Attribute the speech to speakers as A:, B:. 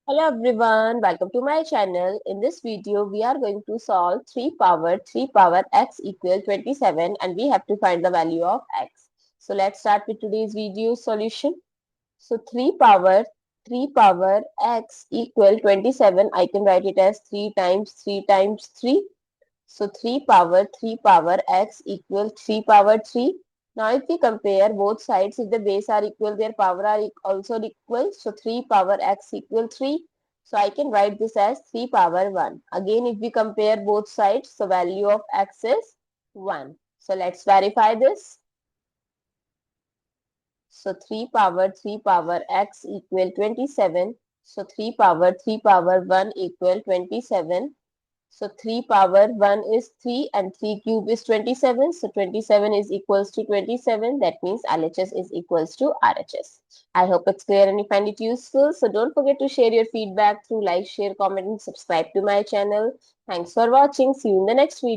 A: Hello everyone, welcome to my channel. In this video, we are going to solve 3 power x equal 27 and we have to find the value of x. So let's start with today's video solution. So 3 power x equal 27. I can write it as 3 times 3 times 3. So 3 power x equal 3 power 3. Now if we compare both sides, if the base are equal, their power are also equal. So 3 power x equal 3. So I can write this as 3 power 1. Again, if we compare both sides, the value of x is 1. So let's verify this. So 3 power x equal 27. So 3 power 1 equal 27. So 3 power 1 is 3 and 3 cube is 27. So 27 is equals to 27. That means LHS is equals to RHS. I hope it's clear and you find it useful. So don't forget to share your feedback through like, share, comment and subscribe to my channel. Thanks for watching. See you in the next video.